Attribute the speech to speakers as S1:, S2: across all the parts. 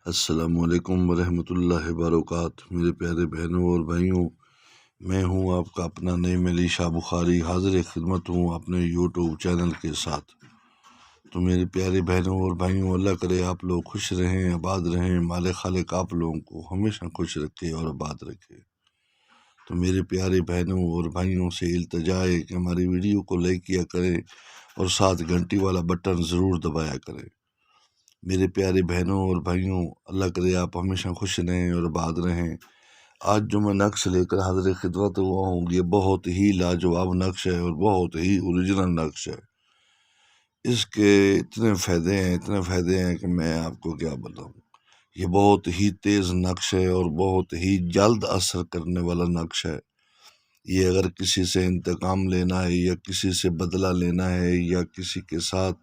S1: السلام علیکم ورحمۃ اللہ وبرکاتہ۔ میرے پیارے بہنوں اور بھائیوں، میں ہوں آپ کا اپنا نعیم علی شاہ بخاری، حاضر خدمت ہوں اپنے یوٹیوب چینل کے ساتھ۔ تو میرے پیارے بہنوں اور بھائیوں، اللہ کرے آپ لوگ خوش رہیں، آباد رہیں، مالک خالق آپ لوگوں کو ہمیشہ خوش رکھے اور آباد رکھے۔ تو میرے پیارے بہنوں اور بھائیوں سے التجا ہے کہ ہماری ویڈیو کو لائک کیا کریں اور ساتھ گھنٹی والا بٹن ضرور دبایا کریں۔ میرے پیارے بہنوں اور بھائیوں، اللہ کرے آپ ہمیشہ خوش رہیں اور آباد رہیں۔ آج جو میں نقش لے کر حاضر خدمت ہوا ہوں، یہ بہت ہی لاجواب نقش ہے اور بہت ہی اوریجنل نقش ہے۔ اس کے اتنے فائدے ہیں کہ میں آپ کو کیا بتاؤں۔ یہ بہت ہی تیز نقش ہے اور بہت ہی جلد اثر کرنے والا نقش ہے۔ یہ اگر کسی سے انتقام لینا ہے یا کسی سے بدلہ لینا ہے یا کسی کے ساتھ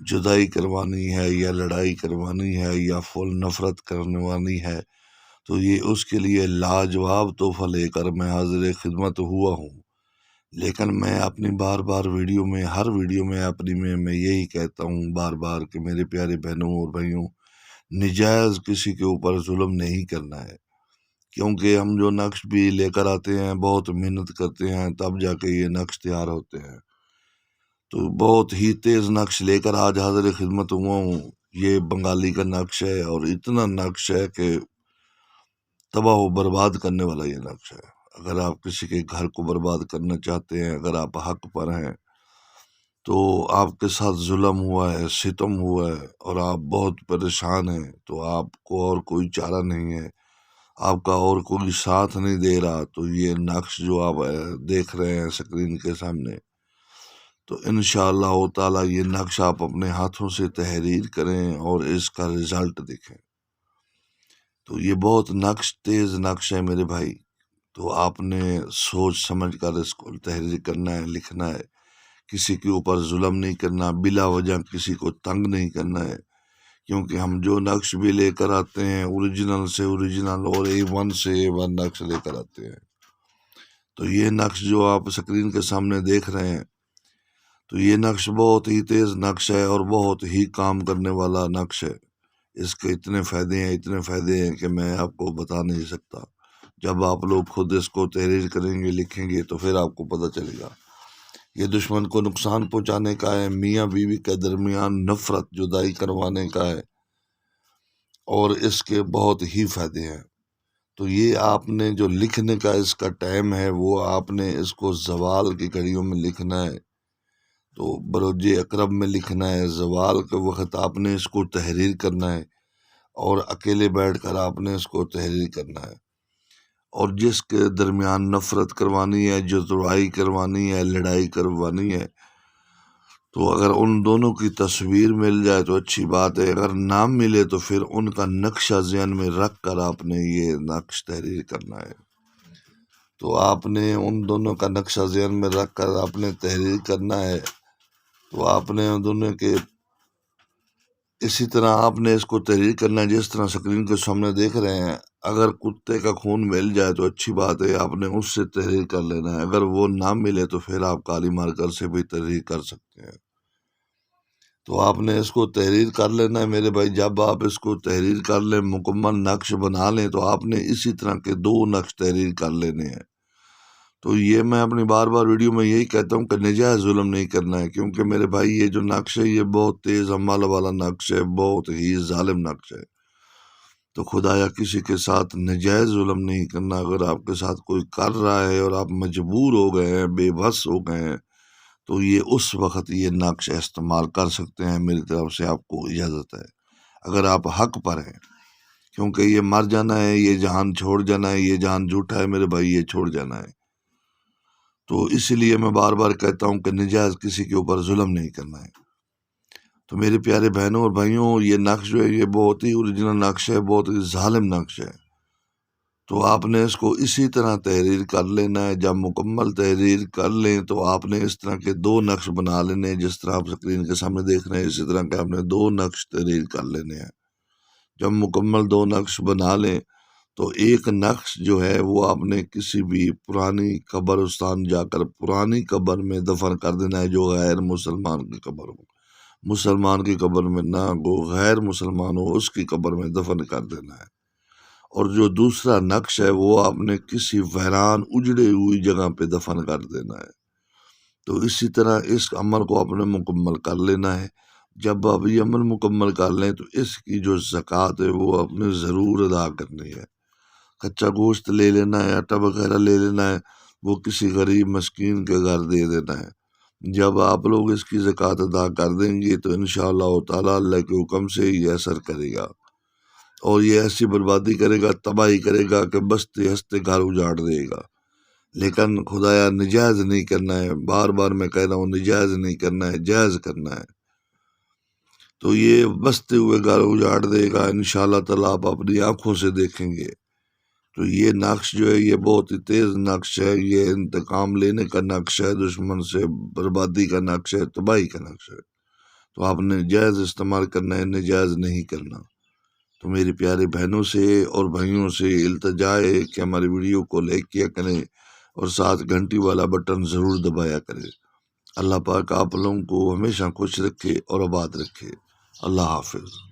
S1: جدائی کروانی ہے یا لڑائی کروانی ہے یا فل نفرت کروانی ہے، تو یہ اس کے لیے لاجواب تحفہ لے کر میں حاضر خدمت ہوا ہوں۔ لیکن میں اپنی ہر ویڈیو میں یہی کہتا ہوں بار بار کہ میرے پیارے بہنوں اور بھائیوں، نجائز کسی کے اوپر ظلم نہیں کرنا ہے، کیونکہ ہم جو نقش بھی لے کر آتے ہیں بہت محنت کرتے ہیں تب جا کے یہ نقش تیار ہوتے ہیں۔ تو بہت ہی تیز نقش لے کر آج حاضر خدمت ہوا ہوں۔ یہ بنگالی کا نقش ہے اور اتنا نقش ہے کہ تباہ و برباد کرنے والا یہ نقش ہے۔ اگر آپ کسی کے گھر کو برباد کرنا چاہتے ہیں، اگر آپ حق پر ہیں، تو آپ کے ساتھ ظلم ہوا ہے، ستم ہوا ہے اور آپ بہت پریشان ہیں، تو آپ کو اور کوئی چارہ نہیں ہے، آپ کا اور کوئی ساتھ نہیں دے رہا، تو یہ نقش جو آپ دیکھ رہے ہیں اسکرین کے سامنے، تو انشاءاللہ تعالی یہ نقش آپ اپنے ہاتھوں سے تحریر کریں اور اس کا رزلٹ دیکھیں۔ تو یہ بہت تیز نقش ہے میرے بھائی، تو آپ نے سوچ سمجھ کر اس کو تحریر کرنا ہے، لکھنا ہے۔ کسی کے اوپر ظلم نہیں کرنا، بلا وجہ کسی کو تنگ نہیں کرنا ہے، کیونکہ ہم جو نقش بھی لے کر آتے ہیں اوریجنل سے اوریجنل اور A1 سے A1 نقش لے کر آتے ہیں۔ تو یہ نقش جو آپ اسکرین کے سامنے دیکھ رہے ہیں، تو یہ نقش بہت ہی تیز نقش ہے اور بہت ہی کام کرنے والا نقش ہے۔ اس کے اتنے فائدے ہیں کہ میں آپ کو بتا نہیں سکتا۔ جب آپ لوگ خود اس کو تحریر کریں گے، لکھیں گے، تو پھر آپ کو پتہ چلے گا۔ یہ دشمن کو نقصان پہنچانے کا ہے، میاں بیوی کے درمیان نفرت جدائی کروانے کا ہے، اور اس کے بہت ہی فائدے ہیں۔ تو یہ آپ نے جو لکھنے کا اس کا ٹائم ہے، وہ آپ نے اس کو زوال کی گھڑیوں میں لکھنا ہے، تو بروج اقرب میں لکھنا ہے، زوال کے وقت آپ نے اس کو تحریر کرنا ہے اور اکیلے بیٹھ کر آپ نے اس کو تحریر کرنا ہے۔ اور جس کے درمیان نفرت کروانی ہے، جدائی کروانی ہے، لڑائی کروانی ہے، تو اگر ان دونوں کی تصویر مل جائے تو اچھی بات ہے، اگر نہ ملے تو پھر ان کا نقشہ ذہن میں رکھ کر آپ نے یہ نقش تحریر کرنا ہے۔ تو آپ نے ان دونوں کا نقشہ ذہن میں رکھ کر آپ نے تحریر کرنا ہے، تو آپ نے ان دونوں کے اسی طرح آپ نے اس کو تحریر کرنا ہے جس طرح اسکرین کے سامنے دیکھ رہے ہیں۔ اگر کتے کا خون مل جائے تو اچھی بات ہے، آپ نے اس سے تحریر کر لینا ہے، اگر وہ نہ ملے تو پھر آپ کالی مارکر سے بھی تحریر کر سکتے ہیں۔ تو آپ نے اس کو تحریر کر لینا ہے میرے بھائی۔ جب آپ اس کو تحریر کر لیں، مکمل نقش بنا لیں، تو آپ نے اسی طرح کے 2 نقش تحریر کر لینے ہیں۔ تو یہ میں اپنی بار ویڈیو میں یہی کہتا ہوں کہ نجائز ظلم نہیں کرنا ہے، کیونکہ میرے بھائی یہ جو نقش ہے یہ بہت تیز عمل والا نقش ہے، بہت ہی ظالم نقش ہے۔ تو خدایا کسی کے ساتھ نجائز ظلم نہیں کرنا۔ اگر آپ کے ساتھ کوئی کر رہا ہے اور آپ مجبور ہو گئے ہیں، بے بس ہو گئے ہیں، تو یہ اس وقت یہ نقش استعمال کر سکتے ہیں، میری طرف سے آپ کو اجازت ہے، اگر آپ حق پر ہیں، کیونکہ یہ مر جانا ہے، یہ جہان چھوڑ جانا ہے، یہ جہان جھوٹا ہے میرے بھائی، یہ چھوڑ جانا ہے۔ تو اسی لیے میں بار بار کہتا ہوں کہ نجائز کسی کے اوپر ظلم نہیں کرنا ہے۔ تو میرے پیارے بہنوں اور بھائیوں، یہ نقش جو ہے یہ بہت ہی اوریجنل نقش ہے، بہت ہی ظالم نقش ہے۔ تو آپ نے اس کو اسی طرح تحریر کر لینا ہے۔ جب مکمل تحریر کر لیں تو آپ نے اس طرح کے 2 نقش بنا لینے ہیں، جس طرح آپ اسکرین کے سامنے دیکھ رہے ہیں، اسی طرح کے آپ نے 2 نقش تحریر کر لینے ہیں۔ جب مکمل 2 نقش بنا لیں تو ایک نقش جو ہے وہ آپ نے کسی بھی پرانی قبرستان جا کر پرانی قبر میں دفن کر دینا ہے، جو غیر مسلمان کی قبر ہو، مسلمان کی قبر میں نہ گو، غیر مسلمان ہو اس کی قبر میں دفن کر دینا ہے۔ اور جو دوسرا نقش ہے وہ آپ نے کسی ویران اجڑی ہوئی جگہ پہ دفن کر دینا ہے۔ تو اسی طرح اس عمل کو آپ نے مکمل کر لینا ہے۔ جب آپ یہ عمل مکمل کر لیں تو اس کی جو زکوٰۃ ہے وہ آپ نے ضرور ادا کرنی ہے۔ کچا گوشت لے لینا ہے، آٹا وغیرہ لے لینا ہے، وہ کسی غریب مسکین کے گھر دے دینا ہے۔ جب آپ لوگ اس کی زکوٰۃ ادا کر دیں گے تو انشاءاللہ تعالیٰ اللہ کے حکم سے یہ اثر کرے گا، اور یہ ایسی بربادی کرے گا، تباہی کرے گا کہ بستے ہستے گھر اجاڑ دے گا۔ لیکن خدایا نجائز نہیں کرنا ہے، بار بار میں کہہ رہا ہوں نجائز نہیں کرنا ہے، جائز کرنا ہے۔ تو یہ بستے ہوئے گھر اجاڑ دے گا انشاءاللہ تعالیٰ، آپ اپنی آنکھوں سے دیکھیں گے۔ تو یہ نقش جو ہے یہ بہت ہی تیز نقش ہے، یہ انتقام لینے کا نقش ہے، دشمن سے بربادی کا نقش ہے، تباہی کا نقش ہے۔ تو آپ نے جائز استعمال کرنا ہے، نجائز نہیں کرنا۔ تو میری پیارے بہنوں سے اور بھائیوں سے التجا ہے کہ ہماری ویڈیو کو لائک کیا کریں اور ساتھ گھنٹی والا بٹن ضرور دبایا کریں۔ اللہ پاک آپ لوگوں کو ہمیشہ خوش رکھے اور آباد رکھے۔ اللہ حافظ۔